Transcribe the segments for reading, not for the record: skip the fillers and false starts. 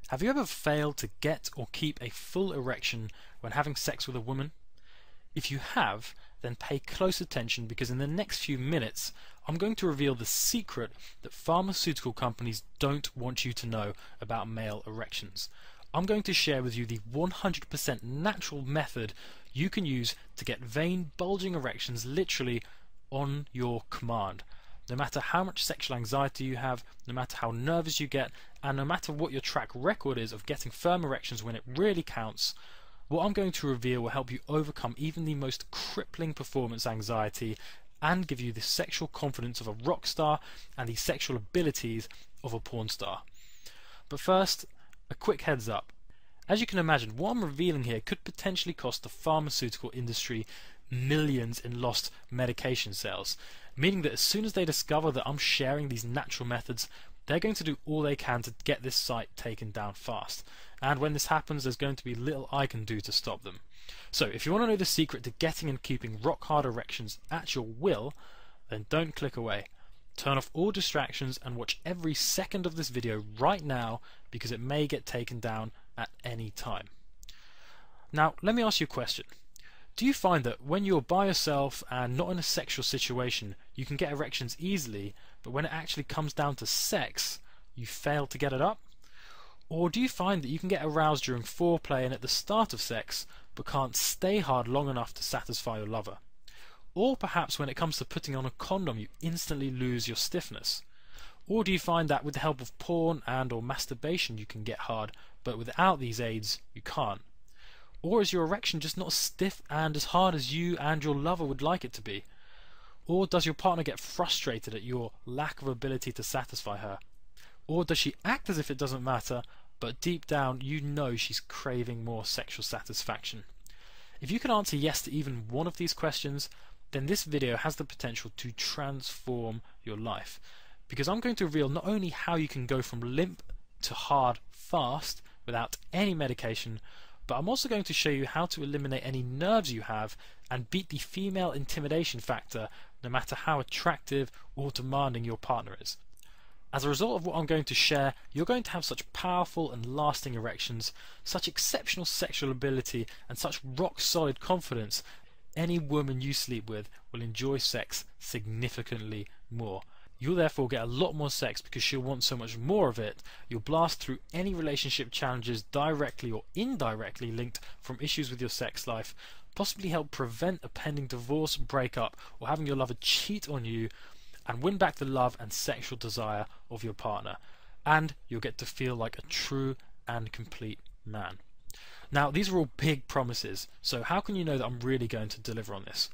Have you ever failed to get or keep a full erection when having sex with a woman? If you have, then pay close attention, because in the next few minutes I'm going to reveal the secret that pharmaceutical companies don't want you to know about male erections. I'm going to share with you the 100% natural method you can use to get vein bulging erections literally on your command. No matter how much sexual anxiety you have, no matter how nervous you get, and no matter what your track record is of getting firm erections when it really counts, what I'm going to reveal will help you overcome even the most crippling performance anxiety and give you the sexual confidence of a rock star and the sexual abilities of a porn star. But first, a quick heads up. As you can imagine, what I'm revealing here could potentially cost the pharmaceutical industry millions in lost medication sales, meaning that as soon as they discover that I'm sharing these natural methods, they're going to do all they can to get this site taken down fast. And when this happens, there's going to be little I can do to stop them. So if you want to know the secret to getting and keeping rock hard erections at your will, then don't click away. Turn off all distractions and watch every second of this video right now, because it may get taken down at any time. Now, let me ask you a question. Do you find that when you're by yourself and not in a sexual situation, you can get erections easily, but when it actually comes down to sex, you fail to get it up? Or do you find that you can get aroused during foreplay and at the start of sex, but can't stay hard long enough to satisfy your lover? Or perhaps when it comes to putting on a condom, you instantly lose your stiffness? Or do you find that with the help of porn and or masturbation you can get hard, but without these aids you can't? Or is your erection just not as stiff and as hard as you and your lover would like it to be? Or does your partner get frustrated at your lack of ability to satisfy her? Or does she act as if it doesn't matter, but deep down you know she's craving more sexual satisfaction? If you can answer yes to even one of these questions, then this video has the potential to transform your life. Because I'm going to reveal not only how you can go from limp to hard fast without any medication, but I'm also going to show you how to eliminate any nerves you have and beat the female intimidation factor, no matter how attractive or demanding your partner is. As a result of what I'm going to share, you're going to have such powerful and lasting erections, such exceptional sexual ability, and such rock-solid confidence, any woman you sleep with will enjoy sex significantly more. You'll therefore get a lot more sex because she'll want so much more of it. You'll blast through any relationship challenges directly or indirectly linked from issues with your sex life, possibly help prevent a pending divorce, breakup, or having your lover cheat on you, and win back the love and sexual desire of your partner. And you'll get to feel like a true and complete man. Now, these are all big promises, so how can you know that I'm really going to deliver on this?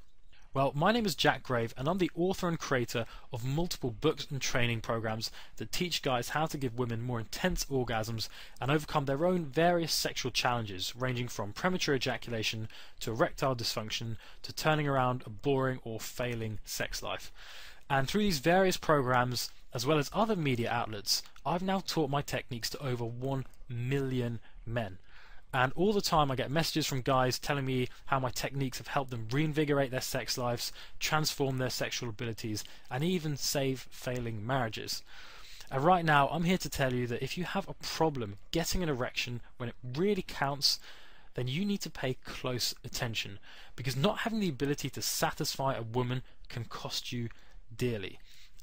Well, my name is Jack Grave, and I'm the author and creator of multiple books and training programs that teach guys how to give women more intense orgasms and overcome their own various sexual challenges, ranging from premature ejaculation to erectile dysfunction to turning around a boring or failing sex life. And through these various programs, as well as other media outlets, I've now taught my techniques to over 1 million men. And all the time I get messages from guys telling me how my techniques have helped them reinvigorate their sex lives, transform their sexual abilities, and even save failing marriages. And right now I'm here to tell you that if you have a problem getting an erection when it really counts, then you need to pay close attention, because not having the ability to satisfy a woman can cost you dearly.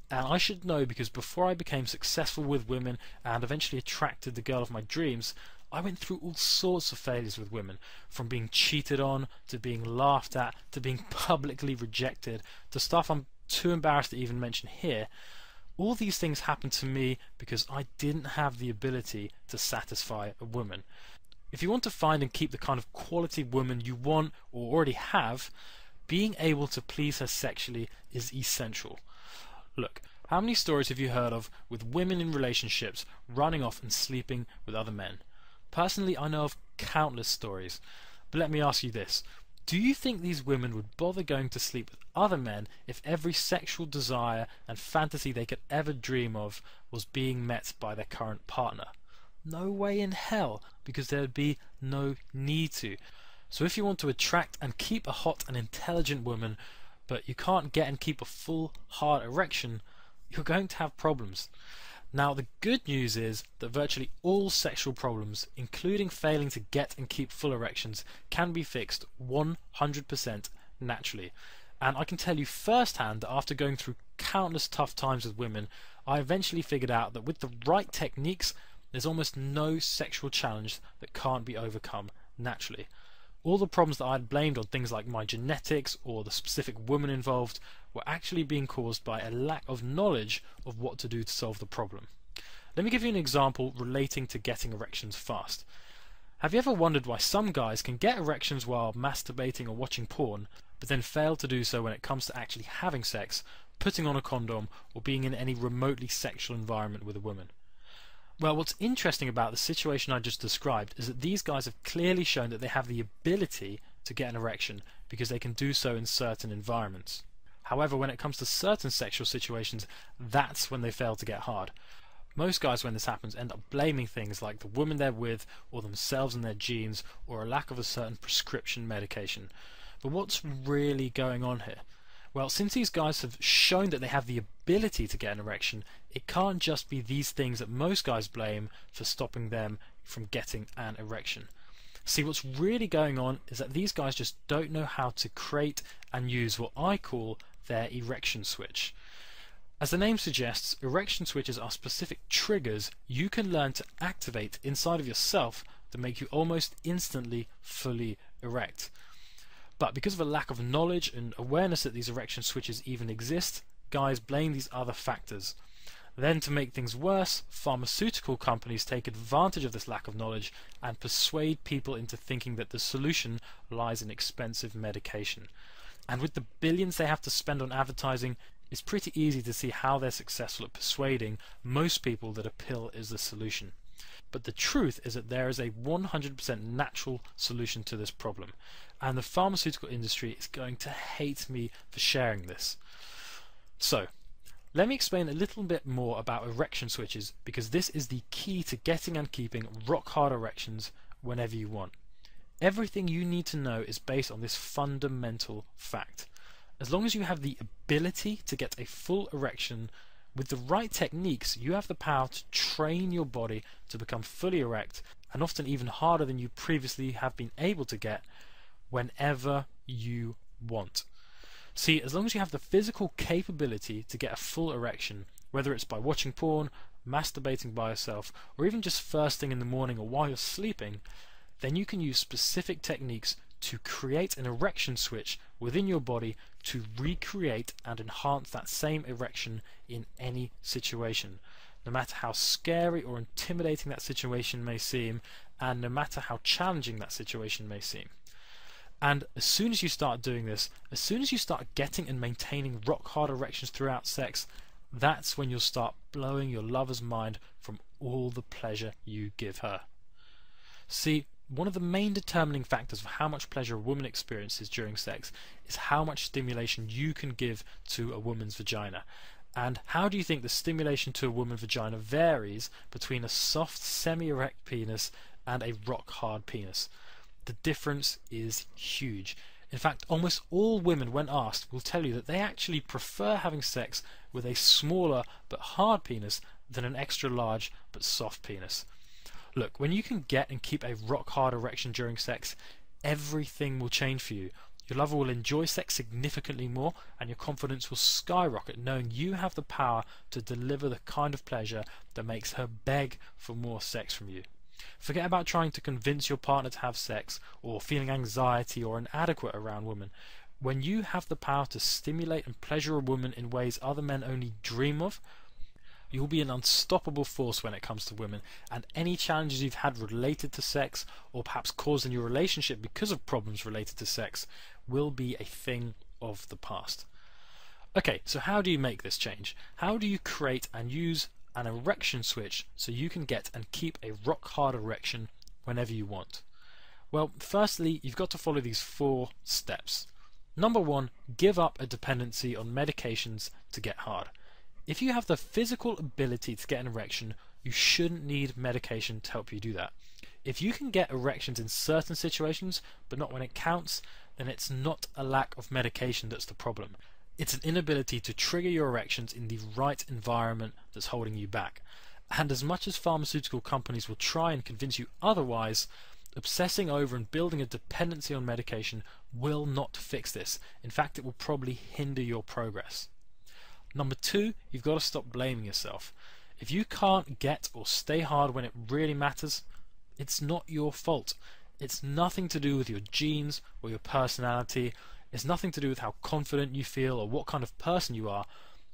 And I should know, because before I became successful with women and eventually attracted the girl of my dreams, I went through all sorts of failures with women, from being cheated on, to being laughed at, to being publicly rejected, to stuff I'm too embarrassed to even mention here. All these things happened to me because I didn't have the ability to satisfy a woman. If you want to find and keep the kind of quality woman you want or already have, being able to please her sexually is essential. Look, how many stories have you heard of with women in relationships running off and sleeping with other men? Personally, I know of countless stories. But let me ask you this. Do you think these women would bother going to sleep with other men if every sexual desire and fantasy they could ever dream of was being met by their current partner? No way in hell, because there would be no need to. So if you want to attract and keep a hot and intelligent woman, but you can't get and keep a full, hard erection, you're going to have problems. Now, the good news is that virtually all sexual problems, including failing to get and keep full erections, can be fixed 100% naturally. And I can tell you firsthand that after going through countless tough times with women, I eventually figured out that with the right techniques, there's almost no sexual challenge that can't be overcome naturally. All the problems that I had blamed on things like my genetics or the specific woman involved were actually being caused by a lack of knowledge of what to do to solve the problem. Let me give you an example relating to getting erections fast. Have you ever wondered why some guys can get erections while masturbating or watching porn, but then fail to do so when it comes to actually having sex, putting on a condom, or being in any remotely sexual environment with a woman? Well, what's interesting about the situation I just described is that these guys have clearly shown that they have the ability to get an erection because they can do so in certain environments. However, when it comes to certain sexual situations, that's when they fail to get hard. Most guys, when this happens, end up blaming things like the woman they're with, or themselves and their genes, or a lack of a certain prescription medication. But what's really going on here? Well, since these guys have shown that they have the ability to get an erection, it can't just be these things that most guys blame for stopping them from getting an erection. See, what's really going on is that these guys just don't know how to create and use what I call their erection switch. As the name suggests, erection switches are specific triggers you can learn to activate inside of yourself that make you almost instantly fully erect. But because of a lack of knowledge and awareness that these erection switches even exist, guys blame these other factors. Then, to make things worse, pharmaceutical companies take advantage of this lack of knowledge and persuade people into thinking that the solution lies in expensive medication. And with the billions they have to spend on advertising, it's pretty easy to see how they're successful at persuading most people that a pill is the solution. But the truth is that there is a 100% natural solution to this problem, and the pharmaceutical industry is going to hate me for sharing this. So, let me explain a little bit more about erection switches, because this is the key to getting and keeping rock hard erections whenever you want. Everything you need to know is based on this fundamental fact. As long as you have the ability to get a full erection, with the right techniques, you have the power to train your body to become fully erect, and often even harder than you previously have been able to get, whenever you want. See, as long as you have the physical capability to get a full erection, whether it's by watching porn, masturbating by yourself, or even just first thing in the morning or while you're sleeping, then you can use specific techniques to create an erection switch within your body to recreate and enhance that same erection in any situation, no matter how scary or intimidating that situation may seem, and no matter how challenging that situation may seem. And as soon as you start doing this, as soon as you start getting and maintaining rock hard erections throughout sex, that's when you'll start blowing your lover's mind from all the pleasure you give her. See, one of the main determining factors of how much pleasure a woman experiences during sex is how much stimulation you can give to a woman's vagina. And how do you think the stimulation to a woman's vagina varies between a soft, semi-erect penis and a rock-hard penis? The difference is huge. In fact, almost all women, when asked, will tell you that they actually prefer having sex with a smaller but hard penis than an extra large but soft penis. Look, when you can get and keep a rock-hard erection during sex, everything will change for you. Your lover will enjoy sex significantly more, and your confidence will skyrocket knowing you have the power to deliver the kind of pleasure that makes her beg for more sex from you. Forget about trying to convince your partner to have sex, or feeling anxiety or inadequate around women. When you have the power to stimulate and pleasure a woman in ways other men only dream of, you'll be an unstoppable force when it comes to women, and any challenges you've had related to sex, or perhaps caused in your relationship because of problems related to sex, will be a thing of the past. Okay, so how do you make this change? How do you create and use an erection switch so you can get and keep a rock hard erection whenever you want? Well, firstly, you've got to follow these 4 steps. Number 1, give up a dependency on medications to get hard. If you have the physical ability to get an erection, you shouldn't need medication to help you do that. If you can get erections in certain situations, but not when it counts, then it's not a lack of medication that's the problem. It's an inability to trigger your erections in the right environment that's holding you back. And as much as pharmaceutical companies will try and convince you otherwise, obsessing over and building a dependency on medication will not fix this. In fact, it will probably hinder your progress. Number 2, you've got to stop blaming yourself. If you can't get or stay hard when it really matters, it's not your fault. It's nothing to do with your genes or your personality. It's nothing to do with how confident you feel or what kind of person you are.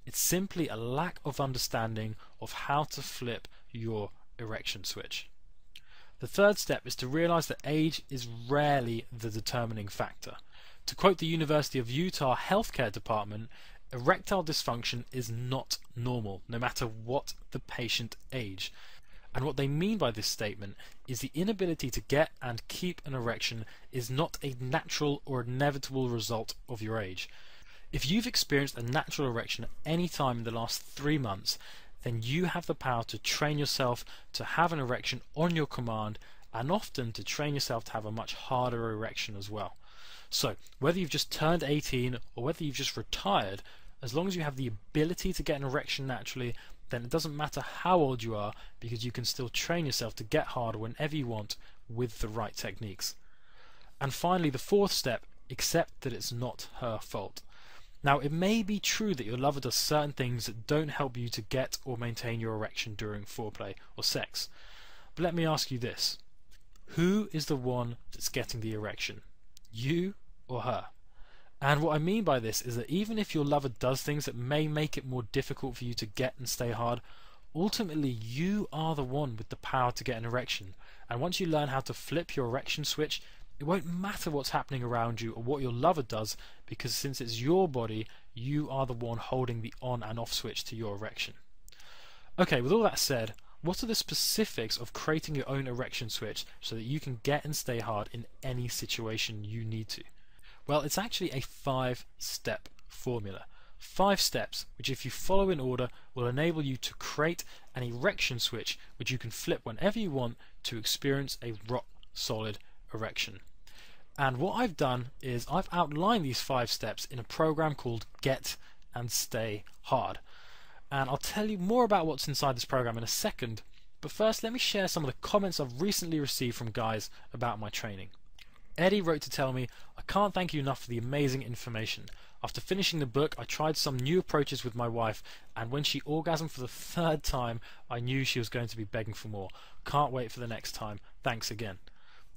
It's simply a lack of understanding of how to flip your erection switch. The third step is to realize that age is rarely the determining factor. To quote the University of Utah Healthcare Department, erectile dysfunction is not normal, no matter what the patient age. And what they mean by this statement is the inability to get and keep an erection is not a natural or inevitable result of your age. If you've experienced a natural erection at any time in the last 3 months, then you have the power to train yourself to have an erection on your command, and often to train yourself to have a much harder erection as well. So, whether you've just turned 18 or whether you've just retired, as long as you have the ability to get an erection naturally, then it doesn't matter how old you are, because you can still train yourself to get harder whenever you want with the right techniques. And finally, the fourth step, accept that it's not her fault. Now, it may be true that your lover does certain things that don't help you to get or maintain your erection during foreplay or sex. But let me ask you this. Who is the one that's getting the erection? You or her? And what I mean by this is that even if your lover does things that may make it more difficult for you to get and stay hard, ultimately you are the one with the power to get an erection. And once you learn how to flip your erection switch, it won't matter what's happening around you or what your lover does, because since it's your body, you are the one holding the on and off switch to your erection. Okay, with all that said, what are the specifics of creating your own erection switch so that you can get and stay hard in any situation you need to? Well, it's actually a 5-step formula. 5 steps, which if you follow in order, will enable you to create an erection switch which you can flip whenever you want to experience a rock-solid erection. And what I've done is I've outlined these 5 steps in a program called Get and Stay Hard. And I'll tell you more about what's inside this program in a second, but first let me share some of the comments I've recently received from guys about my training. Eddie wrote to tell me, "I can't thank you enough for the amazing information. After finishing the book, I tried some new approaches with my wife, and when she orgasmed for the 3rd time, I knew she was going to be begging for more. Can't wait for the next time. Thanks again."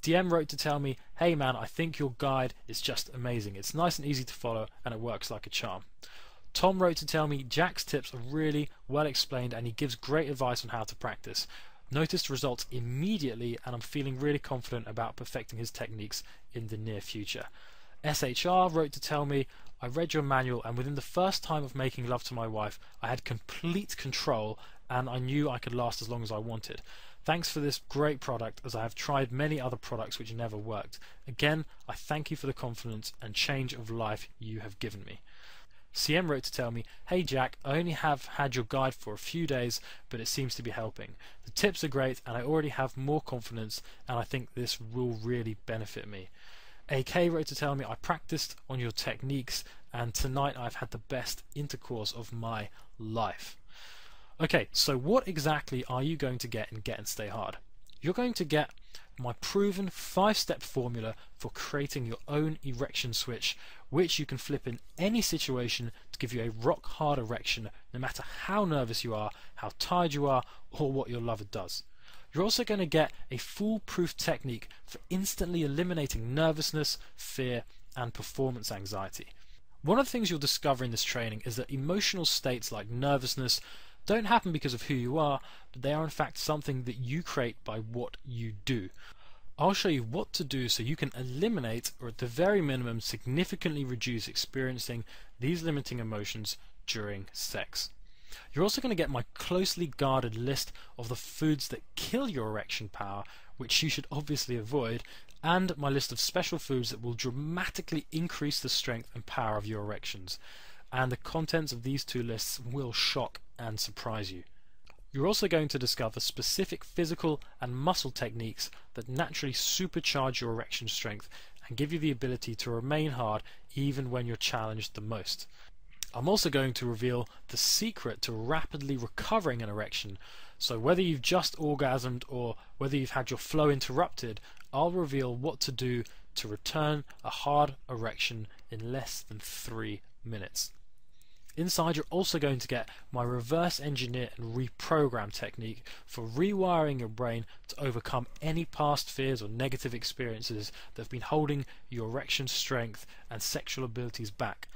DM wrote to tell me, "Hey man, I think your guide is just amazing. It's nice and easy to follow, and it works like a charm." Tom wrote to tell me, "Jack's tips are really well explained, and he gives great advice on how to practice. Noticed results immediately, and I'm feeling really confident about perfecting his techniques in the near future." SHR wrote to tell me, "I read your manual, and within the first time of making love to my wife, I had complete control, and I knew I could last as long as I wanted. Thanks for this great product, as I have tried many other products which never worked. Again, I thank you for the confidence and change of life you have given me." CM wrote to tell me, "Hey Jack, I only have had your guide for a few days, but it seems to be helping. The tips are great, and I already have more confidence, and I think this will really benefit me." AK wrote to tell me, "I practiced on your techniques, and tonight I've had the best intercourse of my life." Okay, so what exactly are you going to get in Get and Stay Hard? You're going to get my proven 5-step formula for creating your own erection switch, which you can flip in any situation to give you a rock hard erection, no matter how nervous you are, how tired you are, or what your lover does. You're also going to get a foolproof technique for instantly eliminating nervousness, fear, and performance anxiety. One of the things you'll discover in this training is that emotional states like nervousness don't happen because of who you are, but they are in fact something that you create by what you do. I'll show you what to do so you can eliminate, or at the very minimum significantly reduce, experiencing these limiting emotions during sex. You're also going to get my closely guarded list of the foods that kill your erection power, which you should obviously avoid, and my list of special foods that will dramatically increase the strength and power of your erections. And the contents of these 2 lists will shock and surprise you. You're also going to discover specific physical and muscle techniques that naturally supercharge your erection strength and give you the ability to remain hard even when you're challenged the most. I'm also going to reveal the secret to rapidly recovering an erection. So whether you've just orgasmed or whether you've had your flow interrupted, I'll reveal what to do to return a hard erection in less than 3 minutes. Inside, you're also going to get my reverse engineer and reprogram technique for rewiring your brain to overcome any past fears or negative experiences that have been holding your erection strength and sexual abilities back.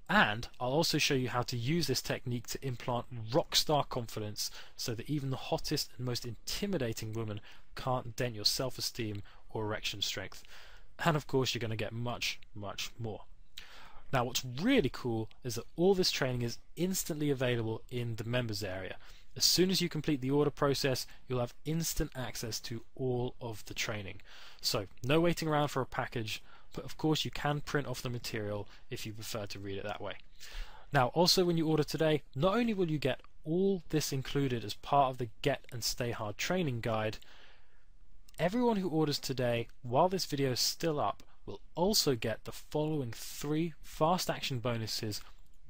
And I'll also show you how to use this technique to implant rockstar confidence so that even the hottest and most intimidating woman can't dent your self-esteem or erection strength. And of course, you're going to get much, much more. Now, what's really cool is that all this training is instantly available in the members area. As soon as you complete the order process, you'll have instant access to all of the training. So, no waiting around for a package, but of course you can print off the material if you prefer to read it that way. Now, also when you order today, not only will you get all this included as part of the Get and Stay Hard training guide, everyone who orders today, while this video is still up, will also get the following 3 fast action bonuses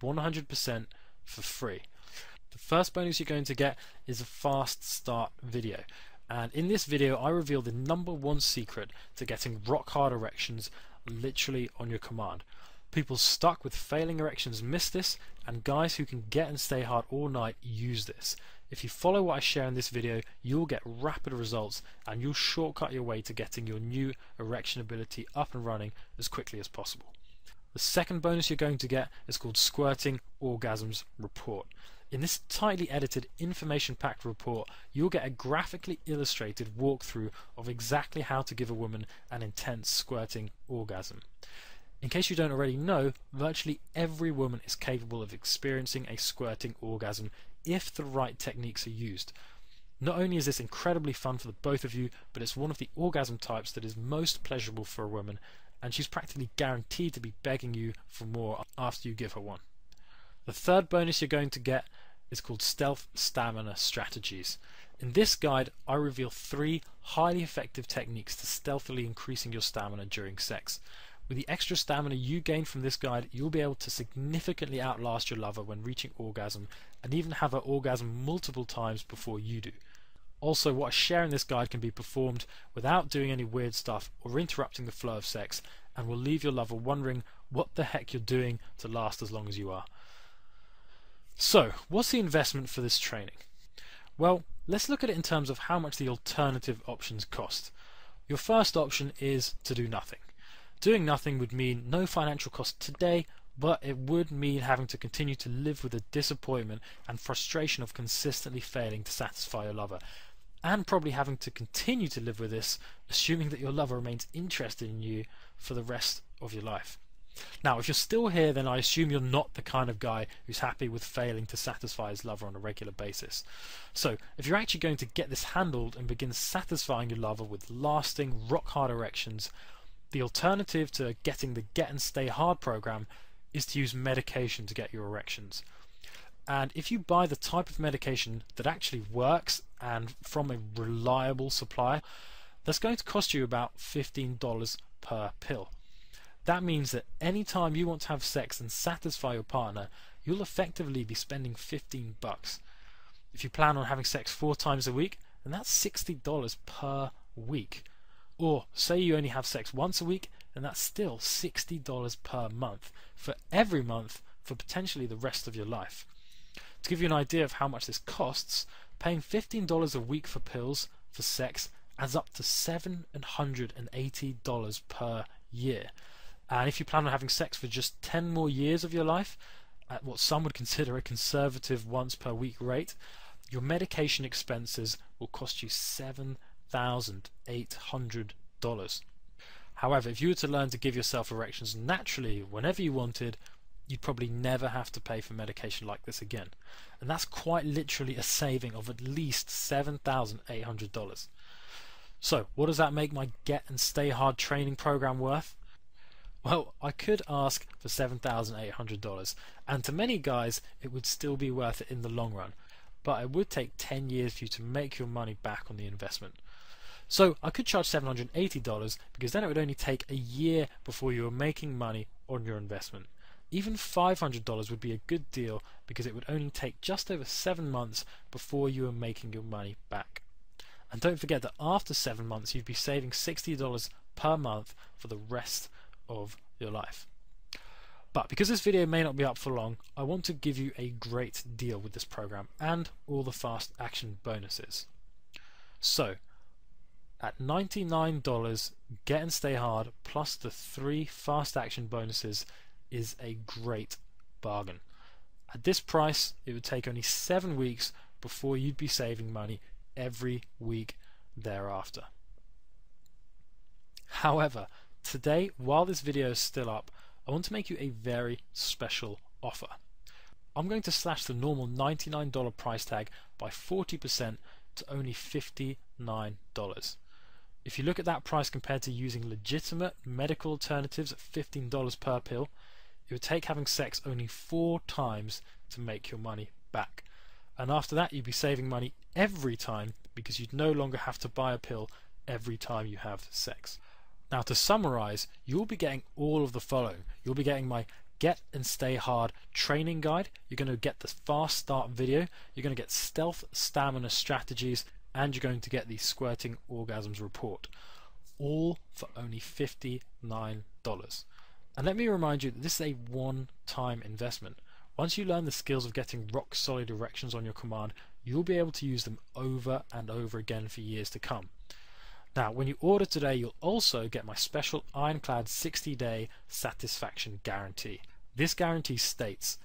100% for free. The first bonus you're going to get is a fast start video, and in this video I reveal the #1 secret to getting rock hard erections literally on your command. People stuck with failing erections miss this, and guys who can get and stay hard all night use this. If you follow what I share in this video, you'll get rapid results and you'll shortcut your way to getting your new erection ability up and running as quickly as possible. The second bonus you're going to get is called Squirting Orgasms Report. In this tightly edited, information-packed report, you'll get a graphically illustrated walkthrough of exactly how to give a woman an intense squirting orgasm. In case you don't already know, virtually every woman is capable of experiencing a squirting orgasm if the right techniques are used. Not only is this incredibly fun for the both of you, but it's one of the orgasm types that is most pleasurable for a woman, and she's practically guaranteed to be begging you for more after you give her one. The third bonus you're going to get is called Stealth Stamina Strategies. In this guide, I reveal 3 highly effective techniques to stealthily increasing your stamina during sex. With the extra stamina you gain from this guide, you'll be able to significantly outlast your lover when reaching orgasm, and even have her orgasm multiple times before you do. Also, what I share in this guide can be performed without doing any weird stuff or interrupting the flow of sex, and will leave your lover wondering what the heck you're doing to last as long as you are. So, what's the investment for this training? Well, let's look at it in terms of how much the alternative options cost. Your first option is to do nothing. Doing nothing would mean no financial cost today, but it would mean having to continue to live with the disappointment and frustration of consistently failing to satisfy your lover, and probably having to continue to live with this, assuming that your lover remains interested in you for the rest of your life. Now, if you're still here, then I assume you're not the kind of guy who's happy with failing to satisfy his lover on a regular basis. So, if you're actually going to get this handled and begin satisfying your lover with lasting, rock-hard erections, the alternative to getting the Get and Stay Hard program is to use medication to get your erections. And if you buy the type of medication that actually works and from a reliable supplier, that's going to cost you about $15 per pill. That means that any time you want to have sex and satisfy your partner, you'll effectively be spending $15. If you plan on having sex 4 times a week, then that's $60 per week. Or say you only have sex once a week, and that's still $60 per month for every month for potentially the rest of your life. To give you an idea of how much this costs, paying $15 a week for pills for sex adds up to $780 per year. And if you plan on having sex for just 10 more years of your life, at what some would consider a conservative once per week rate, your medication expenses will cost you $7,800. However, if you were to learn to give yourself erections naturally whenever you wanted, you'd probably never have to pay for medication like this again. And that's quite literally a saving of at least $7,800. So, what does that make my Get and Stay Hard training program worth? Well, I could ask for $7,800, and to many guys it would still be worth it in the long run, but it would take 10 years for you to make your money back on the investment. So I could charge $780 because then it would only take a year before you were making money on your investment. Even $500 would be a good deal because it would only take just over 7 months before you are making your money back. And don't forget that after 7 months you'd be saving $60 per month for the rest of your life. But because this video may not be up for long, I want to give you a great deal with this program and all the fast action bonuses. So at $99, Get and Stay Hard plus the 3 fast action bonuses is a great bargain. At this price, it would take only 7 weeks before you'd be saving money every week thereafter. However, today, while this video is still up, I want to make you a very special offer. I'm going to slash the normal $99 price tag by 40% to only $59. If you look at that price compared to using legitimate medical alternatives at $15 per pill, it would take having sex only 4 times to make your money back. And after that, you'd be saving money every time because you'd no longer have to buy a pill every time you have sex. Now, to summarize, you'll be getting all of the following. You'll be getting my Get and Stay Hard training guide. You're going to get the fast start video. You're going to get stealth stamina strategies, and you're going to get the squirting orgasms report, all for only $59. And let me remind you that this is a one-time investment. Once you learn the skills of getting rock solid erections on your command, you'll be able to use them over and over again for years to come. Now, when you order today, you'll also get my special ironclad 60-day satisfaction guarantee. This guarantee states,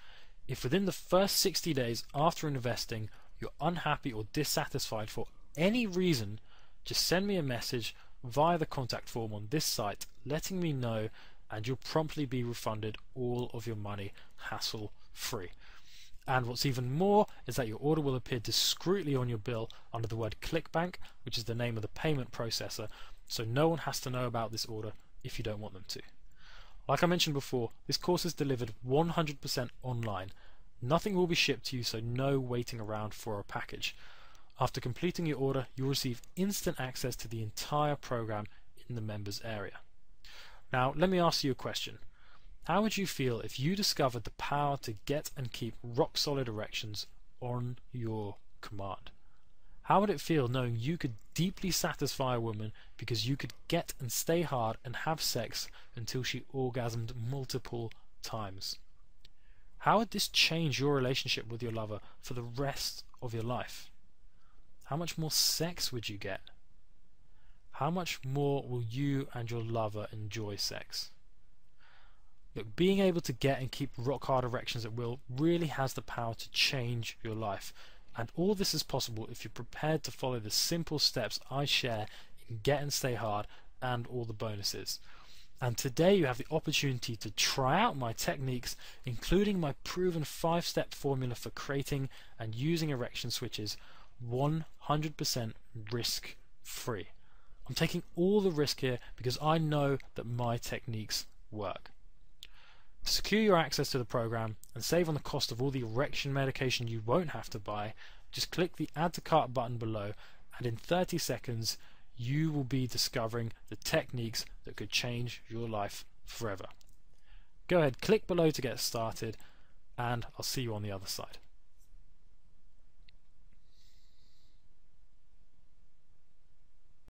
if within the first 60 days after investing you're unhappy or dissatisfied for any reason, just send me a message via the contact form on this site letting me know, and you'll promptly be refunded all of your money hassle-free. And what's even more is that your order will appear discreetly on your bill under the word ClickBank, which is the name of the payment processor, so no one has to know about this order if you don't want them to. Like I mentioned before, this course is delivered 100% online. Nothing will be shipped to you, so no waiting around for a package. After completing your order, you'll receive instant access to the entire program in the members area. Now, let me ask you a question. How would you feel if you discovered the power to get and keep rock solid erections on your command? How would it feel knowing you could deeply satisfy a woman because you could get and stay hard and have sex until she orgasmed multiple times? How would this change your relationship with your lover for the rest of your life? How much more sex would you get? How much more will you and your lover enjoy sex? Look, being able to get and keep rock hard erections at will really has the power to change your life. And all this is possible if you're prepared to follow the simple steps I share in Get and Stay Hard and all the bonuses. And today you have the opportunity to try out my techniques, including my proven 5-step formula for creating and using erection switches 100% risk-free. I'm taking all the risk here because I know that my techniques work. To secure your access to the program and save on the cost of all the erection medication you won't have to buy, just click the Add to Cart button below, and in 30 seconds you will be discovering the techniques that could change your life forever. Go ahead, click below to get started, and I'll see you on the other side.